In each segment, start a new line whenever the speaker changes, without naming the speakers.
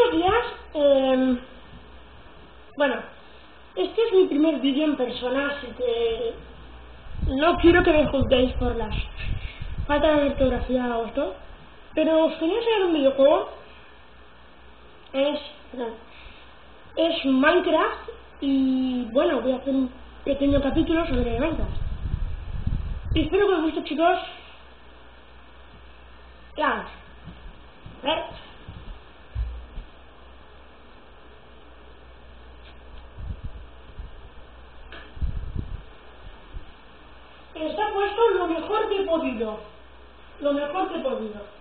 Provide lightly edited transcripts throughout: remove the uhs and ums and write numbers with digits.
Buenos días. Bueno, este es mi primer vídeo en persona, así que no quiero que me juzguéis por las falta de ortografía o esto, pero os quería enseñar un videojuego. Es Minecraft y bueno, voy a hacer un pequeño capítulo sobre Minecraft. Y espero que os guste, chicos. Claro. A ver. Está puesto lo mejor que he podido. Lo mejor que he podido.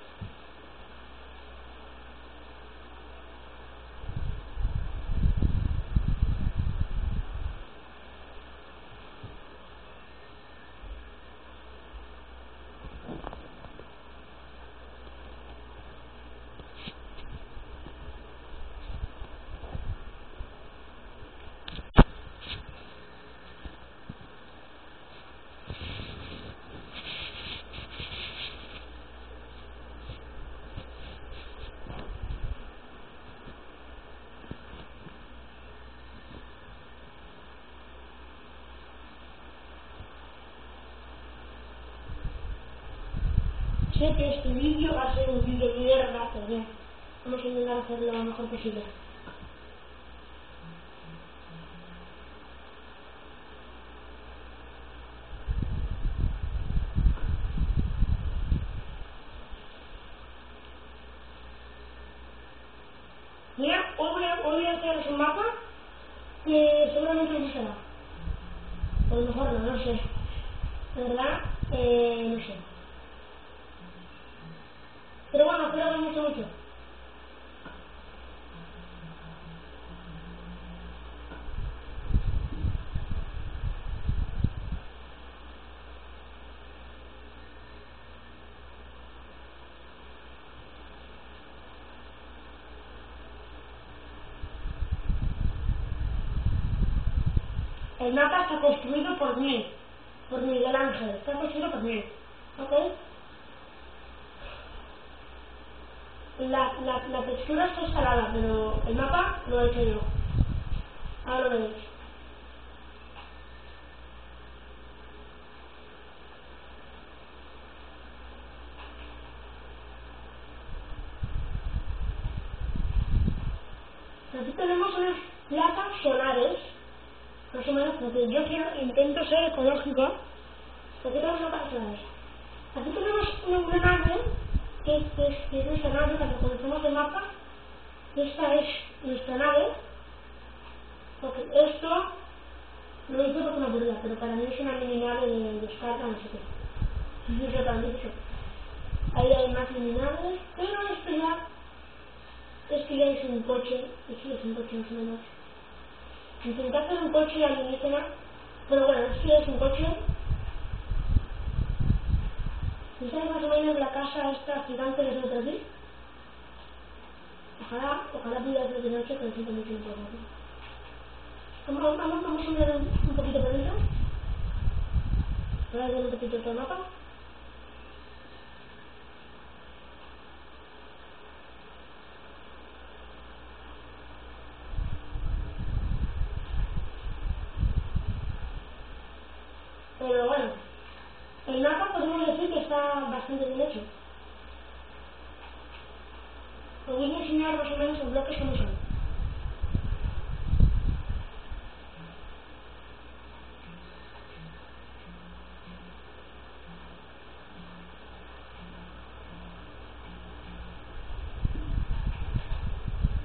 Sé que este vídeo va a ser un vídeo de mierda, pero bien, vamos a intentar hacerlo lo mejor posible. Mira, hoy voy a haceros un mapa que seguramente os gustará. O a lo mejor no sé. De verdad, no sé. Pero bueno, espero que mucho. El mapa está construido por mí, por Miguel Ángel. Está construido por mí. ¿Ok? La textura está escalada, pero el mapa lo he hecho yo. Ahora lo veréis. Aquí tenemos unas placas solares, más o menos, porque yo intento ser ecológico. Aquí tenemos unas placas solares. Aquí tenemos una nave, que es nuestra nave, cuando conocemos el mapa. Esta es nuestra nave, porque esto lo hice porque me aburría, pero para mí es una mini nave de descarga, no sé qué. No sé tan dicho. Ahí hay más mini naves, pero esto ya es un coche, esto es un coche más o menos. Intenté hacer un coche alienígena, pero bueno, esto ya es un coche. Esta es más o menos la casa esta gigante que tengo por aquí. Ojalá pudiera hacer de noche, pero siento mucho importante. Vamos a mirar un poquito por dentro. Voy a ver un poquito todo el mapa. Pero bueno, el mapa podemos decir que está bastante bien hecho. Os voy a enseñar más o menos los bloques como son.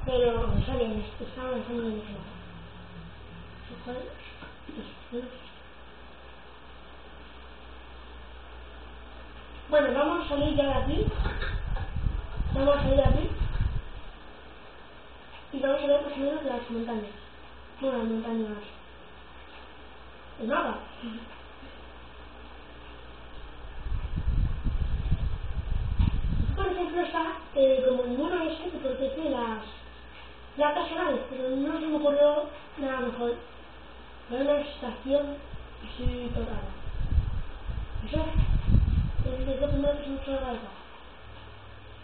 Pero está bien, está avanzando bien hecho. Bueno, vamos a salir ya de aquí. Vamos a salir de aquí. Y vamos a ver más o menos las montañas. Bueno, las montañas. El mapa. Por ejemplo, está como el muro ese que protege las placas solares, pero no se me ocurrió nada mejor. Hay una estación así total. No sé, es lo primero que se me echó a la cabeza.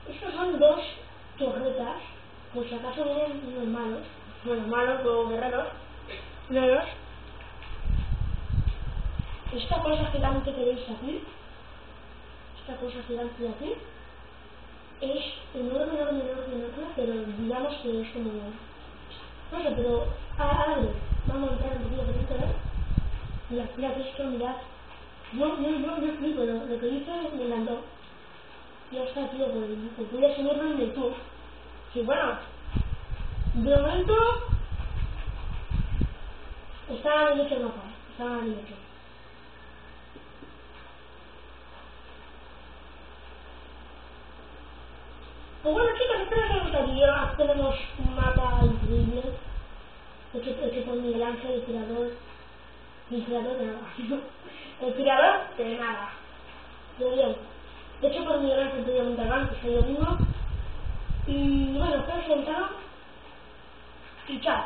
Estos son dos torretas Pues si acaso vienen unos malos. Bueno, malos o guerreros. Negros. Esta cosa gigante que veis aquí. Esta cosa gigante de aquí. Es enorme, pero digamos que es como... No sé, pero... Ahora vamos a entrar un poquito por esto, ¿eh? Mirad esto, mirad. Yo explico lo que hice me encantó. Ya está, tío, pues voy a subirlo en YouTube. Sí, bueno. De momento... Está bien hecho el mapa, está bien hecho. Pues bueno, chicos, espero que os haya gustado el vídeo. Aquí tenemos un mapa increíble. Hecho por Miguel Ángel, el tirador de nada. El tirador de nada. Muy bien. Hecho por Miguel Ángel, previamente Montalbán, que soy yo mismo. Y bueno, espero que os haya gustado. Y chao.